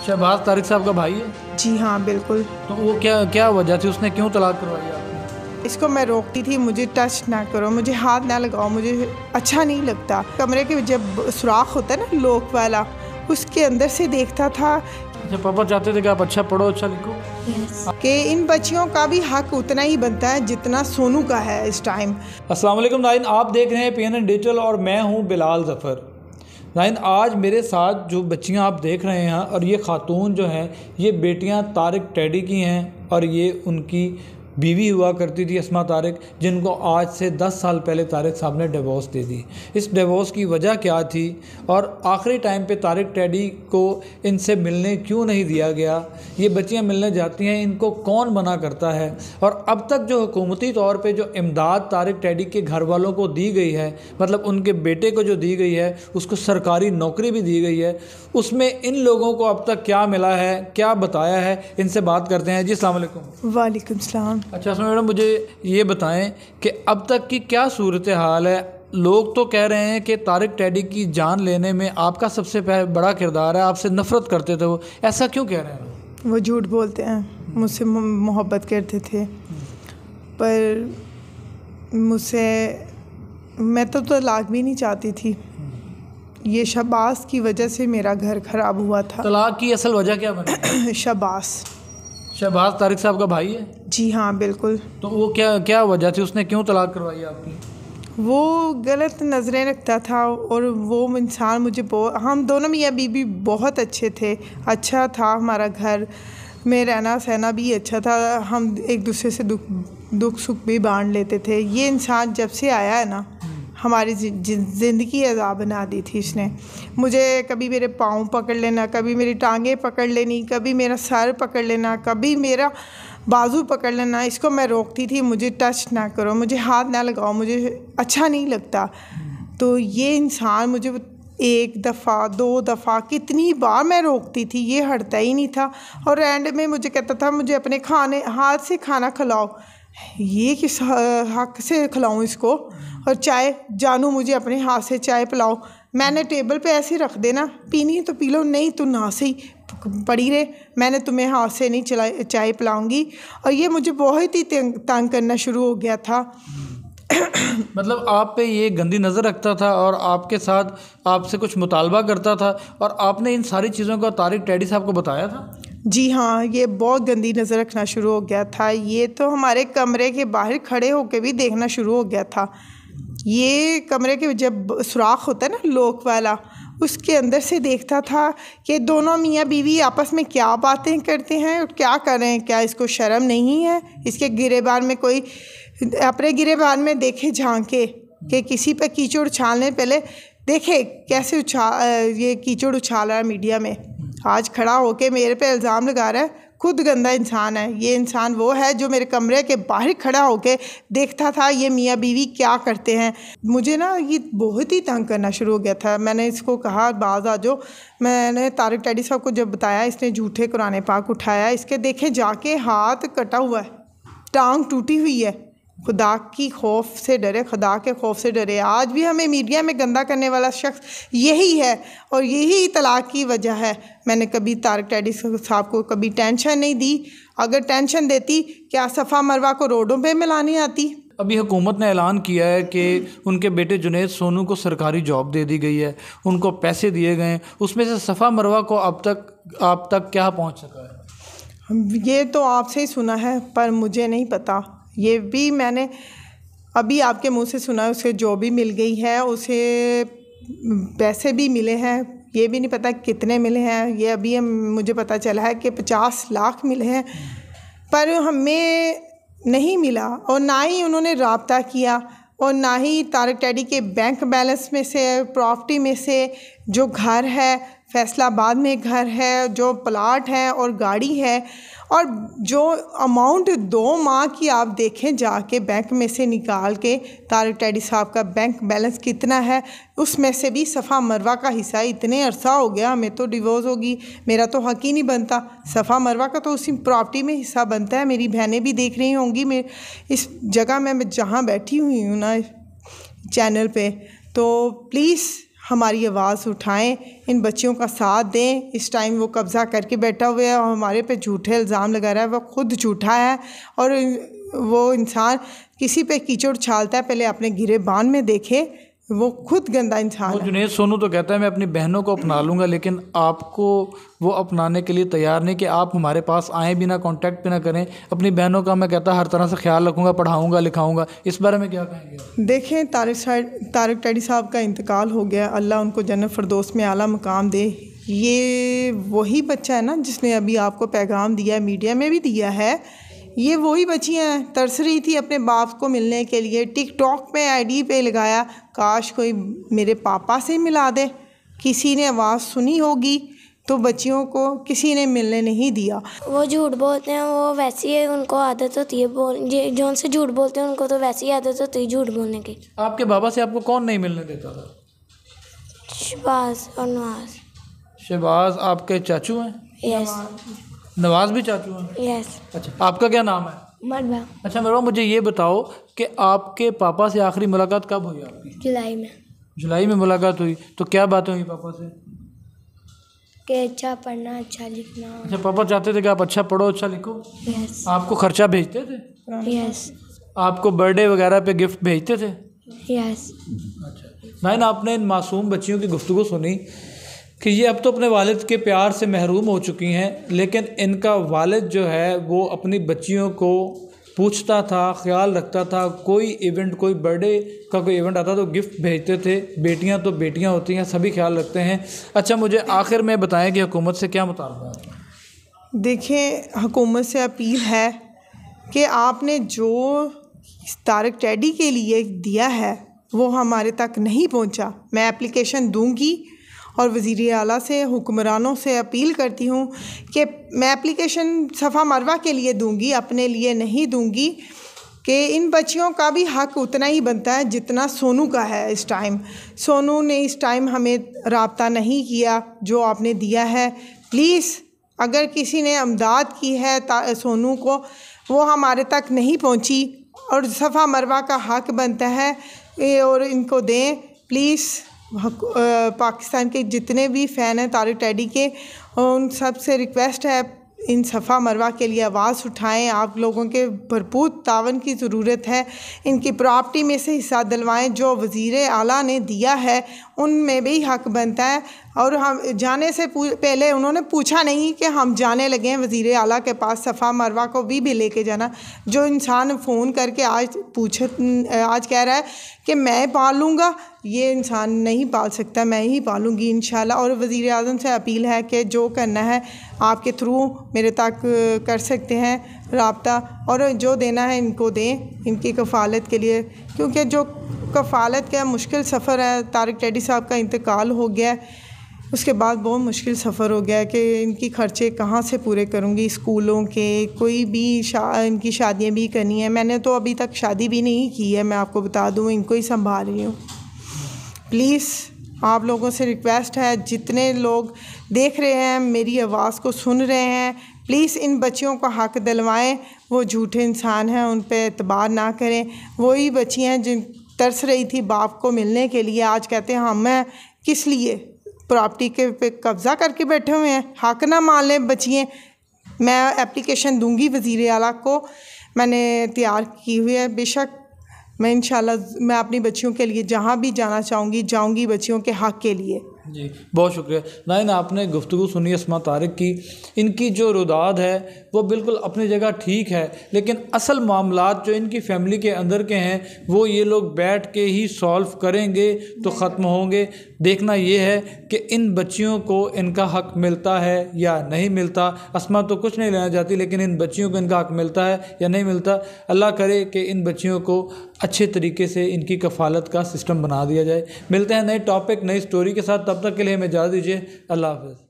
शहबाज तारिक साहब का भाई है? जी हाँ बिल्कुल। तो वो क्या वजह थी, उसने क्यों तलाक करवाई आपने? इसको मैं रोकती थी, मुझे टच ना करो, मुझे हाथ ना लगाओ, मुझे अच्छा नहीं लगता। कमरे के जब सुराख होता है ना लॉक वाला, उसके अंदर से देखता था। अच्छा, पापा चाहते थे कि आप अच्छा पढ़ो, अच्छा लिखो। कि इन बच्चियों का भी हक उतना ही बनता है जितना सोनू का है इस टाइम। अस्सलाम वालेकुम नाज़रीन, आप देख रहे हैं PNN डिजिटल और मैं हूं बिलाल ज़फ़र। नाज़रीन, आज मेरे साथ जो बच्चियां आप देख रहे हैं और ये ख़ातून जो हैं, ये बेटियां तारिक टैडी की हैं और ये उनकी बीवी हुआ करती थी अस्मा तारिक, जिनको आज से 10 साल पहले तारिक साहब ने डिवोर्स दे दी। इस डिवोर्स की वजह क्या थी और आखिरी टाइम पे तारिक टैडी को इनसे मिलने क्यों नहीं दिया गया? ये बच्चियां मिलने जाती हैं, इनको कौन मना करता है? और अब तक जो हुकूमती तौर पे जो इमदाद तारिक टैडी के घर वालों को दी गई है, मतलब उनके बेटे को जो दी गई है, उसको सरकारी नौकरी भी दी गई है, उसमें इन लोगों को अब तक क्या मिला है, क्या बताया है? इनसे बात करते हैं। जी अस्सलाम वालेकुम। वालेकुम सलाम। अच्छा मैडम, मुझे ये बताएं कि अब तक की क्या सूरत हाल है? लोग तो कह रहे हैं कि तारिक टैडी की जान लेने में आपका सबसे बड़ा किरदार है, आपसे नफ़रत करते थे वो, ऐसा क्यों कह रहे हैं? वो झूठ बोलते हैं, मुझसे मोहब्बत करते थे, पर मुझसे मैं तो तलाक भी नहीं चाहती थी। ये शहबाज की वजह से मेरा घर ख़राब हुआ था। तलाक की असल वजह क्या बनी? शहबाज तारिक साहब का भाई है? जी हाँ बिल्कुल। तो वो क्या वजह थी, उसने क्यों तलाक करवाई आपकी? वो गलत नज़रें रखता था और वो इंसान मुझे हम दोनों मियाँ बीवी बहुत अच्छे थे, अच्छा था हमारा घर में रहना सहना भी अच्छा था, हम एक दूसरे से दुख सुख भी बांट लेते थे। ये इंसान जब से आया है ना, हमारी ज़िंदगी अज़ाब बना दी थी इसने। मुझे कभी मेरे पाँव पकड़ लेना, कभी मेरी टांगें पकड़ लेनी, कभी मेरा सर पकड़ लेना, कभी मेरा बाजू पकड़ लेना। इसको मैं रोकती थी, मुझे टच ना करो, मुझे हाथ ना लगाओ, मुझे अच्छा नहीं लगता। तो ये इंसान मुझे 1 दफ़ा 2 दफ़ा कितनी बार मैं रोकती थी, ये हटता ही नहीं था। और एंड में मुझे कहता था मुझे अपने हाथ से खाना खिलाओ। ये किस हक से खिलाऊं इसको? और चाय, जानू मुझे अपने हाथ से चाय पिलाओ। मैंने टेबल पे ऐसे रख देना, पीनी है तो पी लो, नहीं तो ना से ही पड़ी रहे, मैंने तुम्हें हाथ से नहीं चाय पिलाऊंगी। और ये मुझे बहुत ही तंग करना शुरू हो गया था। मतलब आप पे ये गंदी नज़र रखता था और आपके साथ आपसे कुछ मुतालबा करता था, और आपने इन सारी चीज़ों को तारिक टैडी साहब को बताया था? जी हाँ, ये बहुत गंदी नज़र रखना शुरू हो गया था। ये तो हमारे कमरे के बाहर खड़े होकर भी देखना शुरू हो गया था। ये कमरे के जब सुराख होता है ना लॉक वाला, उसके अंदर से देखता था कि दोनों मियाँ बीवी आपस में क्या बातें करते हैं और क्या कर रहे हैं। क्या इसको शर्म नहीं है? इसके गिरेबान में कोई अपने गिरेबान में देखे झांके कि किसी पे कीचड़ उछालने पहले देखे कैसे ये कीचड़ उछाल रहा है मीडिया में। आज खड़ा होके मेरे पे इल्ज़ाम लगा रहा है, खुद गंदा इंसान है। ये इंसान वो है जो मेरे कमरे के बाहर खड़ा होके देखता था ये मियाँ बीवी क्या करते हैं। मुझे ना ये बहुत ही तंग करना शुरू हो गया था। मैंने इसको कहा बाज आ जाओ। मैंने तारिक टैडी साहब को जब बताया, इसने झूठे कुरान पाक उठाया। इसके देखे जाके हाथ कटा हुआ है, टांग टूटी हुई है। खुदा की खौफ से डरे, खुदा के खौफ से डरे। आज भी हमें मीडिया में गंदा करने वाला शख्स यही है और यही तलाक की वजह है। मैंने कभी तारिक टैडी साहब को कभी टेंशन नहीं दी। अगर टेंशन देती, क्या सफ़ा मरवा को रोडों पे मिलानी आती? अभी हुकूमत ने ऐलान किया है कि उनके बेटे जुनैद सोनू को सरकारी जॉब दे दी गई है, उनको पैसे दिए गए हैं। उसमें से सफ़ा मरवा को आप तक क्या पहुँच सका है? ये तो आपसे ही सुना है, पर मुझे नहीं पता। ये भी मैंने अभी आपके मुंह से सुना है। उसे जॉब भी मिल गई है, उसे पैसे भी मिले हैं। ये भी नहीं पता कितने मिले हैं। ये अभी मुझे पता चला है कि 50 लाख मिले हैं, पर हमें नहीं मिला। और ना ही उन्होंने राब्ता किया और ना ही तारिक टैडी के बैंक बैलेंस में से, प्रॉपर्टी में से जो घर है, फैसलाबाद में घर है, जो प्लाट है और गाड़ी है, और जो अमाउंट 2 माह की आप देखें जाके बैंक में से निकाल के तारिक टैडी साहब का बैंक बैलेंस कितना है, उसमें से भी सफ़ा मरवा का हिस्सा। इतने अरसा हो गया, हमें तो डिवोर्स होगी, मेरा तो हक ही नहीं बनता। सफ़ा मरवा का तो उसी प्रॉपर्टी में हिस्सा बनता है। मेरी बहनें भी देख रही होंगी, मैं इस जगह में जहाँ बैठी हुई हूँ ना चैनल पे, तो प्लीज़ हमारी आवाज़ उठाएं, इन बच्चियों का साथ दें। इस टाइम वो कब्ज़ा करके बैठा हुआ है और हमारे पे झूठे इल्ज़ाम लगा रहा है। वो खुद झूठा है और वो इंसान किसी पे कीचड़ उछालता है पहले अपने गिरेबान में देखे, वो खुद गंदा इंसान है। जुनैद सोनू तो कहता है मैं अपनी बहनों को अपना लूँगा, लेकिन आपको वो अपनाने के लिए तैयार नहीं कि आप हमारे पास आएँ भी ना, कांटेक्ट भी ना करें। अपनी बहनों का मैं कहता हर तरह से ख्याल रखूँगा, पढ़ाऊँगा, लिखाऊँगा। इस बारे में क्या कहेंगे? देखें, तारिक टैडी साहब का इंतकाल हो गया, अल्लाह उनको जन्नत फिरदौस में आला मकाम दे। ये वही बच्चा है ना जिसने अभी आपको पैगाम दिया है, मीडिया में भी दिया है। ये वही बच्ची हैं, तरस रही थी अपने बाप को मिलने के लिए, टिकटॉक पे आईडी पे लगाया काश कोई मेरे पापा से मिला दे। किसी ने आवाज़ सुनी होगी तो बच्चियों को किसी ने मिलने नहीं दिया। वो झूठ बोलते हैं, वो वैसी है, उनको आदत होती है जो उनसे झूठ बोलते हैं उनको तो वैसी आदत होती है झूठ बोलने की। आपके बाबा से आपको कौन नहीं मिलने देता था? शहबाज और नवाज। शहबाज आपके चाचू हैं? यस। नवाज भी चाचू हैं? यस। अच्छा, आपका क्या नाम है? मरबा। अच्छा मरवा, मुझे ये बताओ कि आपके पापा से आखिरी मुलाकात कब हुई आपकी? जुलाई में। जुलाई में मुलाकात हुई, तो क्या बातें हुई पापा से? कि अच्छा पढ़ना, अच्छा लिखना। अच्छा, पापा चाहते थे कि आप अच्छा पढ़ो, अच्छा लिखो? यस। आपको खर्चा भेजते थे? यस। आपको बर्थडे वगैरह पे गिफ्ट भेजते थे? यस। अच्छा नाइन, आपने इन मासूम बच्चियों की गुफ्तगू सुनी कि ये अब तो अपने वालिद के प्यार से महरूम हो चुकी हैं, लेकिन इनका वालिद जो है वो अपनी बच्चियों को पूछता था, ख्याल रखता था। कोई इवेंट, कोई बर्थडे का कोई इवेंट आता तो गिफ्ट भेजते थे। बेटियां तो बेटियां होती हैं, सभी ख्याल रखते हैं। अच्छा, मुझे आखिर में बताएं कि हुकूमत से क्या मुतालबा है? देखें, हुकूमत से अपील है कि आपने जो तारिक टैडी के लिए दिया है वो हमारे तक नहीं पहुंचा। मैं एप्लीकेशन दूंगी और वज़ीर आला से, हुक्मरानों से अपील करती हूँ कि मैं एप्लीकेशन सफ़ा मरवा के लिए दूंगी, अपने लिए नहीं दूंगी। कि इन बच्चियों का भी हक़ उतना ही बनता है जितना सोनू का है। इस टाइम सोनू ने इस टाइम हमें रब्ता नहीं किया जो आपने दिया है। प्लीज़, अगर किसी ने इमदाद की है सोनू को, वो हमारे तक नहीं पहुँची और सफ़ा मरवा का हक़ बनता है और इनको दें प्लीज़। पाकिस्तान के जितने भी फ़ैन हैं तारिक टैडी के, उन सब से रिक्वेस्ट है इन सफ़ा मरवा के लिए आवाज़ उठाएं। आप लोगों के भरपूर तावन की ज़रूरत है। इनकी प्रॉपर्टी में से हिस्सा दिलवाएं। जो वज़ीर आला ने दिया है उनमें भी हक़ बनता है। और हम जाने से पहले उन्होंने पूछा नहीं कि हम जाने लगे हैं वज़ीर आला के पास, सफ़ा मरवा को भी लेके जाना। जो इंसान फ़ोन करके आज कह रहा है कि मैं पालूँगा, ये इंसान नहीं पाल सकता, मैं ही पालूँगी इंशाल्लाह। और वज़ीर आज़म से अपील है कि जो करना है आपके थ्रू मेरे तक कर सकते हैं राब्ता, और जो देना है इनको दें इनकी कफ़ालत के लिए, क्योंकि जो कफ़ालत का मुश्किल सफ़र है। तारिक टैडी साहब का इंतकाल हो गया, उसके बाद बहुत मुश्किल सफ़र हो गया कि इनकी ख़र्चे कहाँ से पूरे करूँगी, स्कूलों के, कोई भी इनकी शादियाँ भी करनी है। मैंने तो अभी तक शादी भी नहीं की है, मैं आपको बता दूँ, इनको ही संभाल रही हूँ। प्लीज़ आप लोगों से रिक्वेस्ट है, जितने लोग देख रहे हैं, मेरी आवाज़ को सुन रहे हैं, प्लीज़ इन बच्चियों का हक़ दिलवाएं। वो झूठे इंसान हैं, उन पे एतबार ना करें। वही बच्ची हैं जिन तरस रही थी बाप को मिलने के लिए, आज कहते हैं हमें किस लिए प्रॉपर्टी के पे कब्ज़ा करके बैठे हुए हैं। हक़ ना मान लें बच्चियाँ। मैं एप्लीकेशन दूंगी वज़ीर आला को, मैंने तैयार की हुई है। बेशक मैं इंशाल्लाह मैं अपनी बच्चियों के लिए जहाँ भी जाना चाहूँगी जाऊँगी, बच्चियों के हक़ के लिए। जी बहुत शुक्रिया नाइन, आपने गुफ्तगू सुनी अस्मा तारिक की। इनकी जो रुदाद है वो बिल्कुल अपनी जगह ठीक है, लेकिन असल मामलात जो इनकी फ़ैमिली के अंदर के हैं वो ये लोग बैठ के ही सॉल्व करेंगे तो ख़त्म होंगे। देखना ये है कि इन बच्चियों को इनका हक़ मिलता है या नहीं मिलता। अस्मा तो कुछ नहीं लेना चाहती, लेकिन इन बच्चियों को इनका हक़ मिलता है या नहीं मिलता। अल्लाह करे कि इन बच्चियों को अच्छे तरीके से इनकी कफ़ालत का सिस्टम बना दिया जाए। मिलते हैं नए टॉपिक, नई स्टोरी के साथ। तब तक के लिए हमें इजाज़त दीजिए। अल्लाह हाफ़िज़।